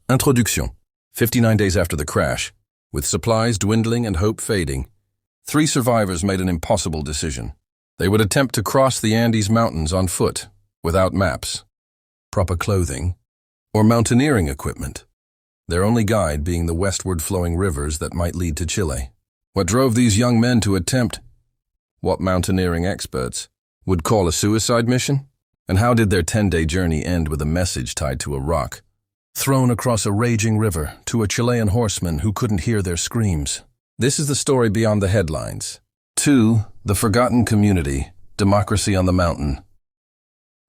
Introduction. 59 days after the crash, with supplies dwindling and hope fading, 3 survivors made an impossible decision. They would attempt to cross the Andes Mountains on foot, without maps, proper clothing, or mountaineering equipment, their only guide being the westward flowing rivers that might lead to Chile. What drove these young men to attempt what mountaineering experts would call a suicide mission? And how did their 10-day journey end with a message tied to a rock, thrown across a raging river to a Chilean horseman who couldn't hear their screams? This is the story beyond the headlines. 2. The Forgotten Community, Democracy on the Mountain.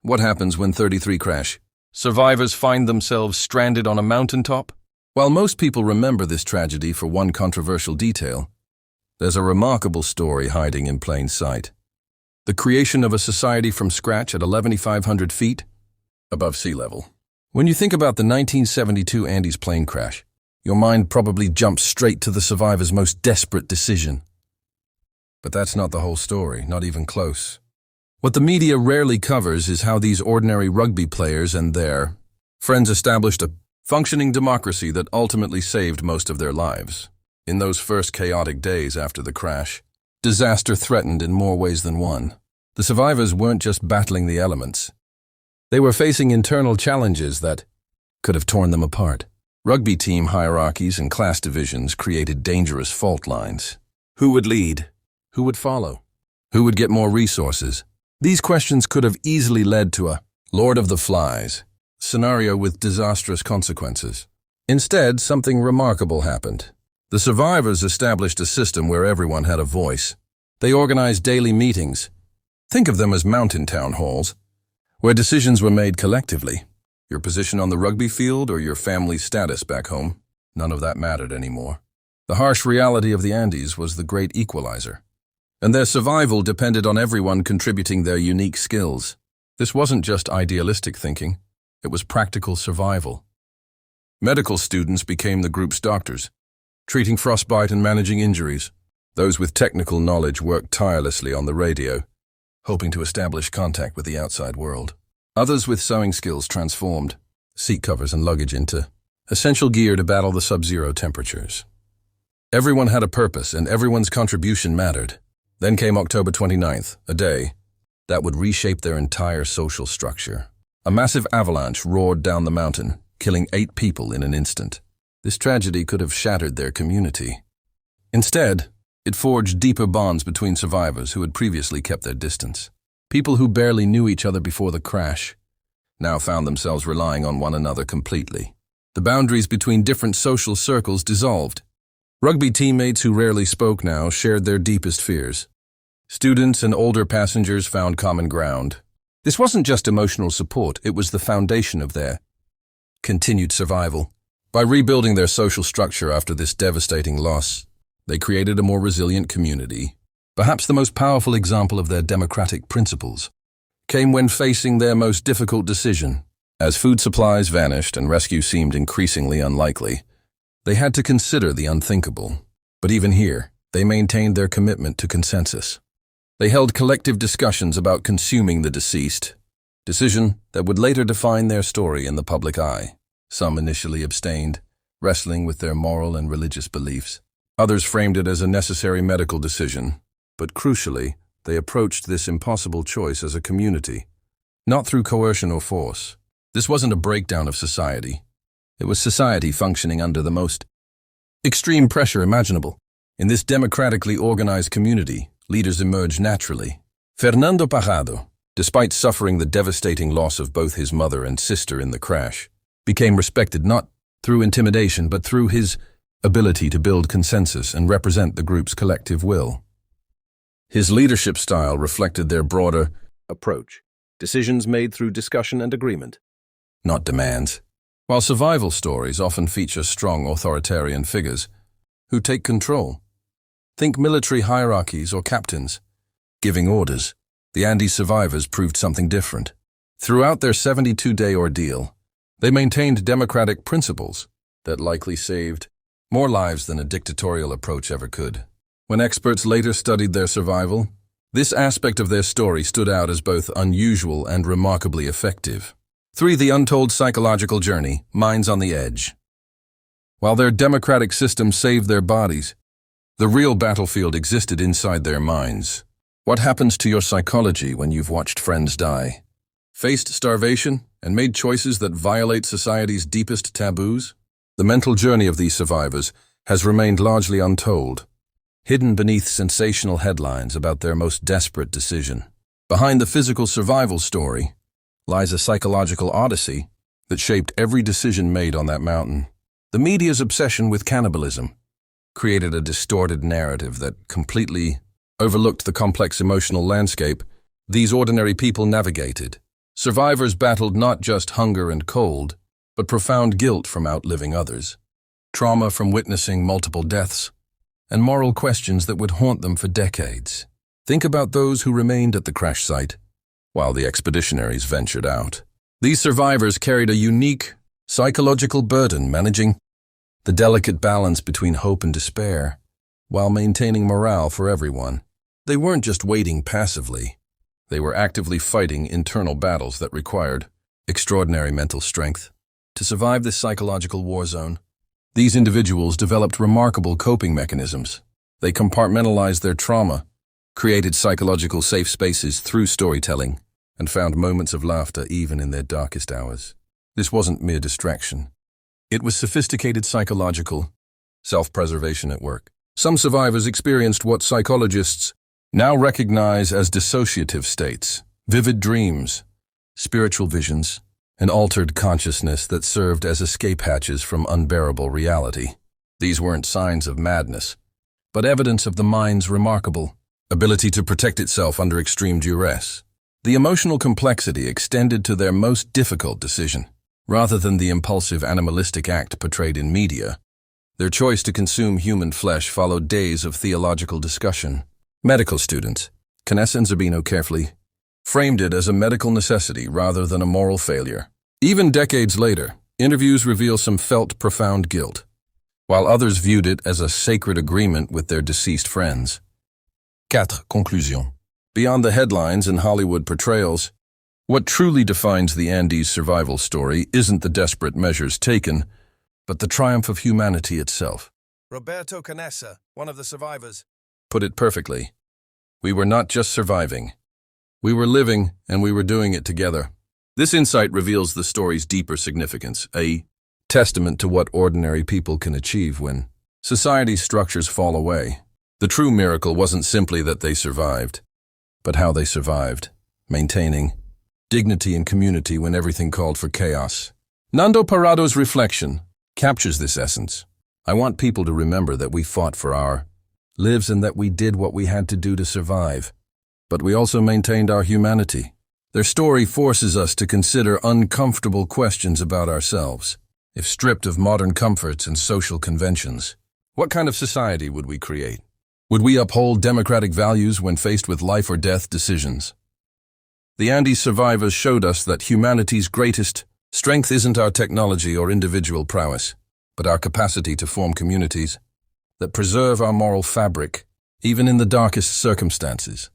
What happens when 33 crash? Survivors find themselves stranded on a mountaintop? While most people remember this tragedy for one controversial detail, there's a remarkable story hiding in plain sight. The creation of a society from scratch at 11,500 feet above sea level. When you think about the 1972 Andes plane crash, your mind probably jumps straight to the survivors' most desperate decision. But that's not the whole story, not even close. What the media rarely covers is how these ordinary rugby players and their friends established a functioning democracy that ultimately saved most of their lives. In those first chaotic days after the crash, disaster threatened in more ways than one. The survivors weren't just battling the elements. They were facing internal challenges that could have torn them apart. Rugby team hierarchies and class divisions created dangerous fault lines. Who would lead? Who would follow? Who would get more resources? These questions could have easily led to a Lord of the Flies scenario with disastrous consequences. Instead, something remarkable happened. The survivors established a system where everyone had a voice. They organized daily meetings. Think of them as mountain town halls, where decisions were made collectively. Your position on the rugby field or your family's status back home, none of that mattered anymore. The harsh reality of the Andes was the great equalizer, and their survival depended on everyone contributing their unique skills. This wasn't just idealistic thinking, it was practical survival. Medical students became the group's doctors, treating frostbite and managing injuries. Those with technical knowledge worked tirelessly on the radio, hoping to establish contact with the outside world. Others with sewing skills transformed seat covers and luggage into essential gear to battle the sub-zero temperatures. Everyone had a purpose, and everyone's contribution mattered. Then came October 29th, a day that would reshape their entire social structure. A massive avalanche roared down the mountain, killing 8 people in an instant. This tragedy could have shattered their community. Instead, it forged deeper bonds between survivors who had previously kept their distance. People who barely knew each other before the crash now found themselves relying on one another completely. The boundaries between different social circles dissolved. Rugby teammates who rarely spoke now shared their deepest fears. Students and older passengers found common ground. This wasn't just emotional support, it was the foundation of their continued survival. By rebuilding their social structure after this devastating loss, they created a more resilient community. Perhaps the most powerful example of their democratic principles came when facing their most difficult decision. As food supplies vanished and rescue seemed increasingly unlikely, they had to consider the unthinkable. But even here, they maintained their commitment to consensus. They held collective discussions about consuming the deceased, decision that would later define their story in the public eye. Some initially abstained, wrestling with their moral and religious beliefs. Others framed it as a necessary medical decision, but crucially, they approached this impossible choice as a community, not through coercion or force. This wasn't a breakdown of society. It was society functioning under the most extreme pressure imaginable. In this democratically organized community, leaders emerged naturally. Fernando Parrado, despite suffering the devastating loss of both his mother and sister in the crash, became respected not through intimidation but through his ability to build consensus and represent the group's collective will. His leadership style reflected their broader approach, decisions made through discussion and agreement, not demands. While survival stories often feature strong authoritarian figures who take control, think military hierarchies or captains giving orders, the Andes survivors proved something different. Throughout their 72-day ordeal, they maintained democratic principles that likely saved more lives than a dictatorial approach ever could. When experts later studied their survival, this aspect of their story stood out as both unusual and remarkably effective. 3. The Untold Psychological Journey, Minds on the Edge. While their democratic system saved their bodies, the real battlefield existed inside their minds. What happens to your psychology when you've watched friends die, faced starvation, and made choices that violate society's deepest taboos? The mental journey of these survivors has remained largely untold, hidden beneath sensational headlines about their most desperate decision. Behind the physical survival story lies a psychological odyssey that shaped every decision made on that mountain. The media's obsession with cannibalism created a distorted narrative that completely overlooked the complex emotional landscape these ordinary people navigated. Survivors battled not just hunger and cold, but profound guilt from outliving others, trauma from witnessing multiple deaths, and moral questions that would haunt them for decades. Think about those who remained at the crash site while the expeditionaries ventured out. These survivors carried a unique psychological burden, managing the delicate balance between hope and despair while maintaining morale for everyone. They weren't just waiting passively. They were actively fighting internal battles that required extraordinary mental strength. To survive this psychological war zone, these individuals developed remarkable coping mechanisms. They compartmentalized their trauma, created psychological safe spaces through storytelling, and found moments of laughter even in their darkest hours. This wasn't mere distraction. It was sophisticated psychological self-preservation at work. Some survivors experienced what psychologists now recognize as dissociative states, vivid dreams, spiritual visions, and altered consciousness that served as escape hatches from unbearable reality. These weren't signs of madness, but evidence of the mind's remarkable ability to protect itself under extreme duress. The emotional complexity extended to their most difficult decision. Rather than the impulsive animalistic act portrayed in media, their choice to consume human flesh followed days of theological discussion. Medical students, Canessa and Zabino carefully framed it as a medical necessity rather than a moral failure. Even decades later, interviews reveal some felt profound guilt, while others viewed it as a sacred agreement with their deceased friends. 4. Conclusion. Beyond the headlines and Hollywood portrayals, what truly defines the Andes survival story isn't the desperate measures taken, but the triumph of humanity itself. Roberto Canessa, one of the survivors, put it perfectly. We were not just surviving. We were living, and we were doing it together. This insight reveals the story's deeper significance, a testament to what ordinary people can achieve when society's structures fall away. The true miracle wasn't simply that they survived, but how they survived, maintaining dignity and community when everything called for chaos. Nando Parado's reflection captures this essence. I want people to remember that we fought for our lives and that we did what we had to do to survive, but we also maintained our humanity. Their story forces us to consider uncomfortable questions about ourselves. If stripped of modern comforts and social conventions, what kind of society would we create? Would we uphold democratic values when faced with life or death decisions? The Andes survivors showed us that humanity's greatest strength isn't our technology or individual prowess, but our capacity to form communities that preserve our moral fabric, even in the darkest circumstances.